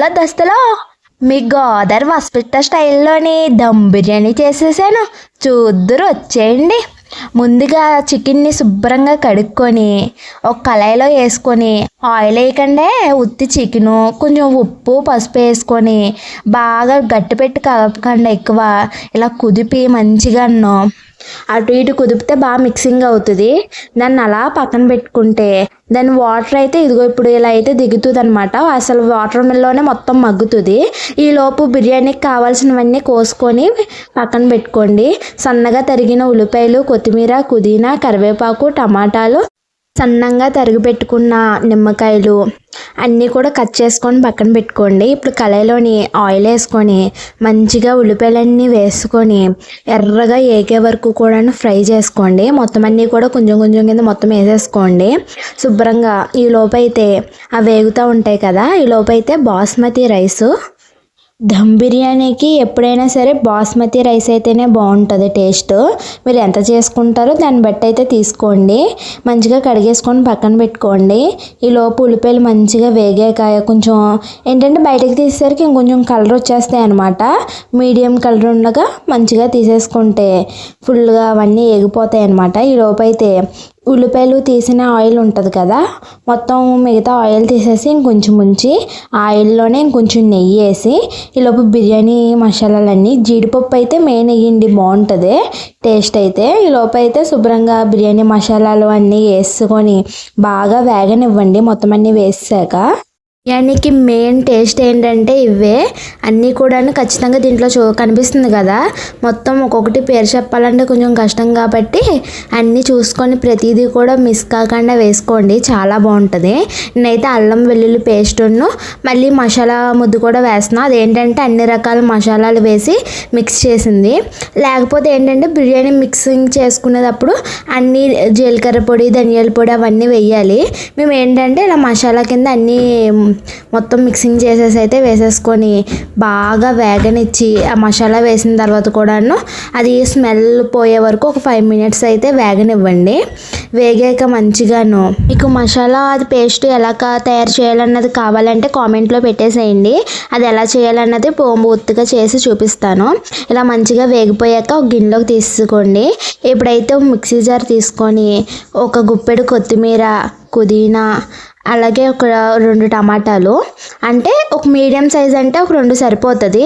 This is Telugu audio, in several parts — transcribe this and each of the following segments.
హలో దోస్తులు, మీ గోదావరి హాస్పిటల్ స్టైల్లోని దమ్ బిర్యానీ చేసేసాను. చూద్దరు వచ్చేయండి. ముందుగా చికెన్ని శుభ్రంగా కడుక్కొని ఒక కళాయిలో వేసుకొని ఆయిల్ వేయకండి, ఉత్తి చికెను కొంచెం ఉప్పు పసుపు వేసుకొని బాగా గట్టి పెట్టి కలపకండి. ఎక్కువ ఇలా కుదిపి మంచిగా అటు ఇటు కుదిపితే బాగా మిక్సింగ్ అవుతుంది. దాన్ని అలా పక్కన పెట్టుకుంటే దాని వాటర్ అయితే ఇదిగో ఇప్పుడు ఇలా అయితే దిగుతుంది అనమాట. అసలు వాటర్ మిల్లోనే మొత్తం మగ్గుతుంది. ఈలోపు బిర్యానీకి కావాల్సినవన్నీ కోసుకొని పక్కన పెట్టుకోండి. సన్నగా తరిగిన ఉల్లిపాయలు, కొత్తిమీర, పుదీనా, కరివేపాకు, టమాటాలు, సన్నంగా తరిగి పెట్టుకున్న నిమ్మకాయలు అన్నీ కూడా కట్ చేసుకొని పక్కన పెట్టుకోండి. ఇప్పుడు కళాయిలోని ఆయిల్ వేసుకొని మంచిగా ఉల్లిపాయలన్నీ వేసుకొని ఎర్రగా ఏకే వరకు కూడా ఫ్రై చేసుకోండి. మొత్తం అన్నీ కూడా కొంచెం కొంచెం కింద మొత్తం వేసేసుకోండి శుభ్రంగా. ఈ లోపు అయితే అవి వేగుతూ ఉంటాయి కదా, ఈ లోపు అయితే బాస్మతి రైసు. దమ్ బిర్యానీకి ఎప్పుడైనా సరే బాస్మతి రైస్ అయితేనే బాగుంటుంది టేస్ట్. మీరు ఎంత చేసుకుంటారో దాన్ని బట్టి అయితే తీసుకోండి. మంచిగా కడిగేసుకొని పక్కన పెట్టుకోండి. ఈ లోపు ఉల్లిపాయలు మంచిగా వేగాక కొంచెం ఏంటంటే బయటకు తీసేసరికి ఇంకొంచెం కలర్ వచ్చేస్తాయి అనమాట. మీడియం కలర్ ఉండగా మంచిగా తీసేసుకుంటే ఫుల్గా అవన్నీ వేగిపోతాయి అనమాట. ఈ లోపు అయితే ఉల్లిపాయలు తీసిన ఆయిల్ ఉంటుంది కదా, మొత్తం మిగతా ఆయిల్ తీసేసి ఇంకొంచెం ఉంచి ఆయిల్లోనే ఇంకొంచెం నెయ్యి వేసి ఈలోపు బిర్యానీ మసాలాలన్నీ, జీడిపప్పు అయితే మెయిన్ వేయండి, బాగుంటుంది టేస్ట్ అయితే. ఈలోపు అయితే శుభ్రంగా బిర్యానీ మసాలాలు అన్నీ వేసుకొని బాగా వేగనివ్వండి. మొత్తం అన్నీ వేసాక బిర్యానీకి మెయిన్ టేస్ట్ ఏంటంటే ఇవే అన్నీ కూడా ఖచ్చితంగా దీంట్లో కనిపిస్తుంది కదా. మొత్తం ఒక్కొక్కటి పేరు చెప్పాలంటే కొంచెం కష్టం కాబట్టి అన్నీ చూసుకొని ప్రతిదీ కూడా మిస్ కాకుండా వేసుకోండి, చాలా బాగుంటుంది. నేనైతే అల్లం వెల్లుల్లి పేస్టును మళ్ళీ మసాలా ముద్దు కూడా వేస్తున్నా. అదేంటంటే అన్ని రకాల మసాలాలు వేసి మిక్స్ చేసింది. లేకపోతే ఏంటంటే బిర్యానీ మిక్సింగ్ చేసుకునేటప్పుడు అన్నీ జీలకర్ర పొడి, ధనియాల పొడి అవన్నీ వేయాలి. మేము ఏంటంటే ఇలా మసాలా కింద అన్నీ మొత్తం మిక్సింగ్ చేసేసి అయితే వేసేసుకొని బాగా వేగనిచ్చి ఆ మసాలా వేసిన తర్వాత కూడాను అది స్మెల్ పోయే వరకు ఒక 5 మినిట్స్ అయితే వేగనివ్వండి. వేగాక మంచిగాను మీకు మసాలా అది పేస్ట్ ఎలా తయారు చేయాలన్నది కావాలంటే కామెంట్లో పెట్టేసేయండి. అది ఎలా చేయాలన్నది పూర్తిగా చేసి చూపిస్తాను. ఇలా మంచిగా వేగిపోయాక ఒక గిన్నెలోకి తీసుకోండి. ఇప్పుడైతే మిక్సీ జార్ తీసుకొని ఒక గుప్పెడు కొత్తిమీర, పుదీనా, అలాగే ఒక 2 టమాటాలు, అంటే ఒక మీడియం సైజ్ అంటే ఒక 2 సరిపోతుంది.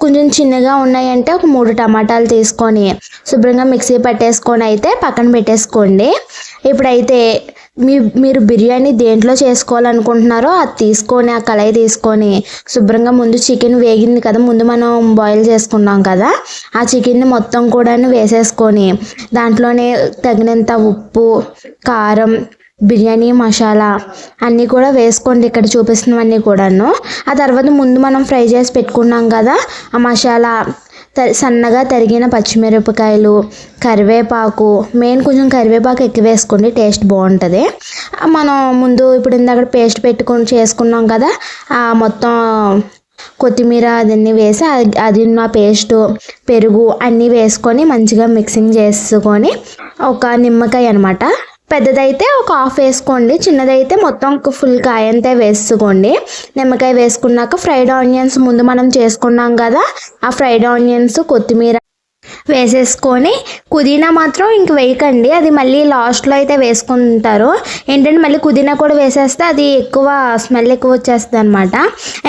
కొంచెం చిన్నగా ఉన్నాయంటే ఒక 3 టమాటాలు తీసుకొని శుభ్రంగా మిక్సీ పట్టేసుకొని అయితే పక్కన పెట్టేసుకోండి. ఇప్పుడైతే మీరు బిర్యానీ దేంట్లో చేసుకోవాలనుకుంటున్నారో అది తీసుకొని ఆ కళాయి తీసుకొని శుభ్రంగా ముందు చికెన్ వేగింది కదా, ముందు మనం బాయిల్ చేసుకున్నాం కదా, ఆ చికెన్ని మొత్తం కూడా వేసేసుకొని దాంట్లోనే తగినంత ఉప్పు, కారం, బిర్యానీ మసాలా అన్నీ కూడా వేసుకోండి, ఇక్కడ చూపిస్తున్నవన్నీ కూడాను. ఆ తర్వాత ముందు మనం ఫ్రై చేసి పెట్టుకున్నాం కదా ఆ మసాలా, సన్నగా తరిగిన పచ్చిమిరపకాయలు, కరివేపాకు, మెయిన్ కొంచెం కరివేపాకు ఎక్కువ వేసుకోండి, టేస్ట్ బాగుంటుంది. మనం ముందు ఇప్పుడు ఇందాక పేస్ట్ పెట్టుకొని చేసుకున్నాం కదా, మొత్తం కొత్తిమీర అదన్నీ వేసి అది నా పేస్టు, పెరుగు అన్నీ వేసుకొని మంచిగా మిక్సింగ్ చేసుకొని ఒక నిమ్మకాయ అనమాట, పెద్దదైతే ఒక హాఫ్ వేసుకోండి, చిన్నదైతే మొత్తం ఫుల్ కాయ అంతా వేసుకోండి. నిమ్మకాయ వేసుకున్నాక ఫ్రైడ్ ఆనియన్స్ ముందు మనం చేసుకున్నాం కదా, ఆ ఫ్రైడ్ ఆనియన్స్, కొత్తిమీర వేసేసుకొని పుదీనా మాత్రం ఇంక వేయకండి, అది మళ్ళీ లాస్ట్లో అయితే వేసుకుంటారు. ఏంటంటే మళ్ళీ పుదీనా కూడా వేసేస్తే అది ఎక్కువ స్మెల్ ఎక్కువ వచ్చేస్తుంది అనమాట.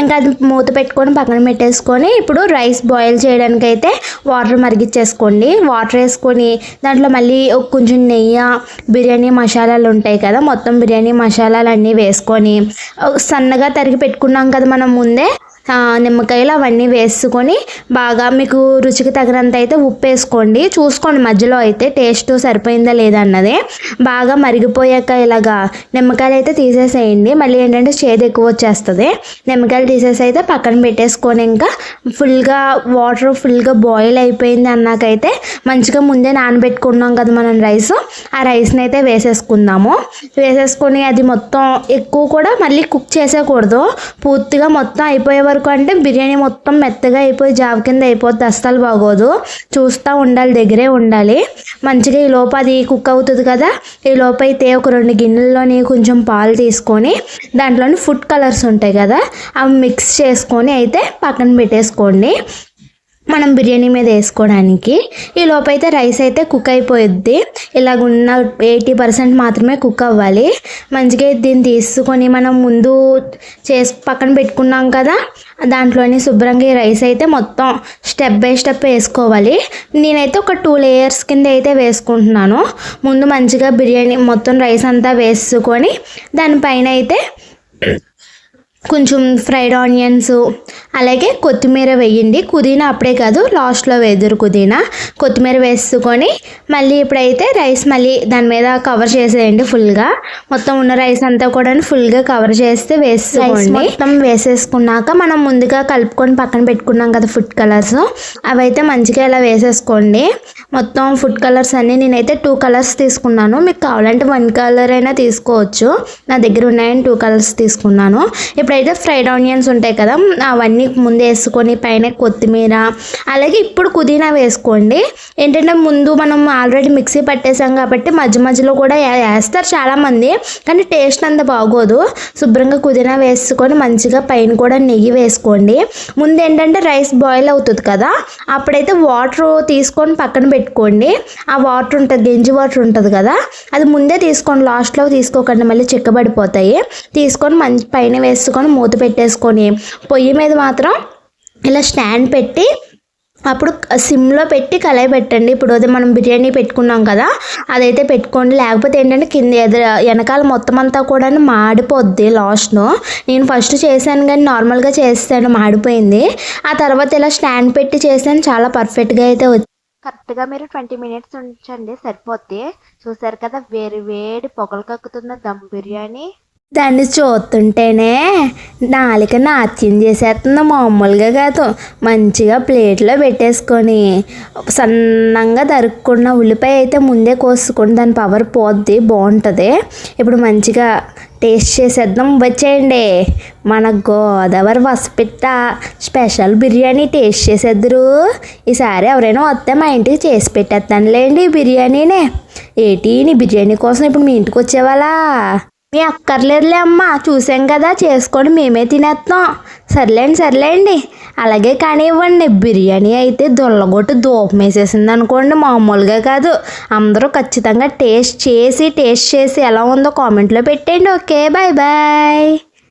ఇంకా అది మూత పెట్టుకొని పక్కన పెట్టేసుకొని ఇప్పుడు రైస్ బాయిల్ చేయడానికి అయితే వాటర్ మరిగించేసుకోండి. వాటర్ వేసుకొని దాంట్లో మళ్ళీ కొంచెం నెయ్యి, బిర్యానీ మసాలాలు ఉంటాయి కదా, మొత్తం బిర్యానీ మసాలాలు అన్నీ వేసుకొని సన్నగా తరిగి పెట్టుకున్నాం కదా మనం ముందే నిమ్మకాయలు అవన్నీ వేసుకొని బాగా మీకు రుచికి తగినంత అయితే ఉప్పు వేసుకోండి. చూసుకోండి మధ్యలో అయితే టేస్ట్ సరిపోయిందా లేదా అన్నది. బాగా మరిగిపోయాక ఇలాగా నిమ్మకాయలు అయితే తీసేసేయండి, మళ్ళీ ఏంటంటే చేదు ఎక్కువ వచ్చేస్తుంది. నిమ్మకాయలు తీసేసి అయితే పక్కన పెట్టేసుకొని ఇంకా ఫుల్గా వాటర్ ఫుల్గా బాయిల్ అయిపోయింది అన్నాకైతే మంచిగా ముందే నానబెట్టుకున్నాం కదా మనం రైస్, ఆ రైస్ని అయితే వేసేసుకుందాము. వేసేసుకొని అది మొత్తం ఎక్కువ కూడా మళ్ళీ కుక్ చేసేయకూడదు, పూర్తిగా మొత్తం అయిపోయే వరకు ఎంతవరకు అంటే బిర్యానీ మొత్తం మెత్తగా అయిపోయి జావ కింద అయిపోద్ది, అస్సలు బాగోదు. చూస్తూ ఉండాలి, దగ్గరే ఉండాలి. మంచిగా ఈ లోపు అది కుక్ అవుతుంది కదా, ఈ లోపు అయితే ఒక 2 గిన్నెల్లోని కొంచెం పాలు తీసుకొని దాంట్లోని ఫుడ్ కలర్స్ ఉంటాయి కదా, అవి మిక్స్ చేసుకొని అయితే పక్కన పెట్టేసుకోండి మనం బిర్యానీ మీద వేసుకోవడానికి. ఈ లోపు అయితే రైస్ అయితే కుక్ అయిపోయిద్ది. ఇలాగున్న 80% మాత్రమే కుక్ అవ్వాలి. మంచిగా దీన్ని తీసుకొని మనం ముందు పక్కన పెట్టుకున్నాం కదా, దాంట్లోని శుభ్రంగా ఈ రైస్ అయితే మొత్తం స్టెప్ బై స్టెప్ వేసుకోవాలి. నేనైతే ఒక 2 లేయర్స్ కింద అయితే వేసుకుంటున్నాను. ముందు మంచిగా బిర్యానీ మొత్తం రైస్ అంతా వేసుకొని దానిపైన అయితే కొంచెం ఫ్రైడ్ ఆనియన్స్ అలాగే కొత్తిమీర వేయండి. పుదీనా అప్పుడే కాదు, లాస్ట్లో వేదురు పుదీనా. కొత్తిమీర వేసుకొని మళ్ళీ ఇప్పుడైతే రైస్ మళ్ళీ దాని మీద కవర్ చేసేయండి ఫుల్గా. మొత్తం ఉన్న రైస్ అంతా కూడా ఫుల్గా కవర్ చేస్తే వేసుకోండి. మొత్తం వేసేసుకున్నాక మనం ముందుగా కలుపుకొని పక్కన పెట్టుకున్నాం కదా ఫుడ్ కలర్స్, అవైతే మంచిగా ఇలా వేసేసుకోండి. మొత్తం ఫుడ్ కలర్స్ అన్నీ నేనైతే 2 కలర్స్ తీసుకున్నాను. మీకు కావాలంటే 1 కలర్ అయినా తీసుకోవచ్చు. నా దగ్గర ఉన్నాయని 2 కలర్స్ తీసుకున్నాను. ఇప్పుడైతే ఫ్రైడ్ ఆనియన్స్ ఉంటాయి కదా, అవన్నీ ముందు వేసుకొని పైన కొత్తిమీర అలాగే ఇప్పుడు పుదీనా వేసుకోండి. ఏంటంటే ముందు మనం ఆల్రెడీ మిక్సీ పట్టేసాం కాబట్టి మధ్య మధ్యలో కూడా వేస్తారు చాలామంది, కానీ టేస్ట్ అంత బాగోదు. శుభ్రంగా పుదీనా వేసుకొని మంచిగా పైన కూడా నెయ్యి వేసుకోండి. ముందు ఏంటంటే రైస్ బాయిల్ అవుతుంది కదా, అప్పుడైతే వాటర్ తీసుకొని పక్కన పెట్టుకోండి. ఆ వాటర్ ఉంటుంది, గంజి వాటర్ ఉంటుంది కదా, అది ముందే తీసుకోండి, లాస్ట్లో తీసుకోకండి, మళ్ళీ చిక్కబడిపోతాయి. తీసుకొని మంచి పైన వేసుకొని మూత పెట్టేసుకొని పొయ్యి మీద మాత్రం ఇలా స్టాండ్ పెట్టి అప్పుడు సిమ్లో పెట్టి కళాయి పెట్టండి. ఇప్పుడు అదే మనం బిర్యానీ పెట్టుకున్నాం కదా, అదైతే పెట్టుకోండి. లేకపోతే ఏంటంటే కింద వెనకాల మొత్తం అంతా కూడా మాడిపోద్ది లాస్ట్లో. నేను ఫస్ట్ చేశాను కానీ నార్మల్గా చేస్తాను, మాడిపోయింది. ఆ తర్వాత ఇలా స్టాండ్ పెట్టి చేశాను, చాలా పర్ఫెక్ట్గా అయితే వచ్చింది. కరెక్ట్గా మీరు 20 మినిట్స్ ఉంచండి సరిపోద్ది. చూసారు కదా వేడి వేడి పొగలు కక్కుతున్న దమ్ బిర్యానీ. దాన్ని చూస్తుంటేనే నాలుక నాట్యం చేసేస్తుంది, మామూలుగా కాదు. మంచిగా ప్లేట్లో పెట్టేసుకొని సన్నంగా తరుక్కున్న ఉల్లిపాయ అయితే ముందే కోసుకొని దాని పవర్ పోద్ది, బాగుంటుంది. ఇప్పుడు మంచిగా టేస్ట్ చేసేద్దాం, వచ్చేయండి. మన గోదావరి వసపిట్ట స్పెషల్ బిర్యానీ టేస్ట్ చేసేద్దరు. ఈసారి ఎవరైనా వస్తే మా ఇంటికి చేసి పెట్టేస్తానులేండి ఈ బిర్యానీనే. ఏటి నీ బిర్యానీ కోసం ఇప్పుడు మీ ఇంటికి వచ్చేవాళ్ళా? మీ అక్కర్లేదులే అమ్మ, చూసాం కదా చేసుకొని మేమే తినేస్తాం. సర్లేండి. అలాగే కానీ ఇవ్వండి. బిర్యానీ అయితే దొల్లగొట్టి దూపం వేసేసింది అనుకోండి, మామూలుగా కాదు. అందరూ ఖచ్చితంగా టేస్ట్ చేసి ఎలా ఉందో కామెంట్లో పెట్టండి. Okay, bye.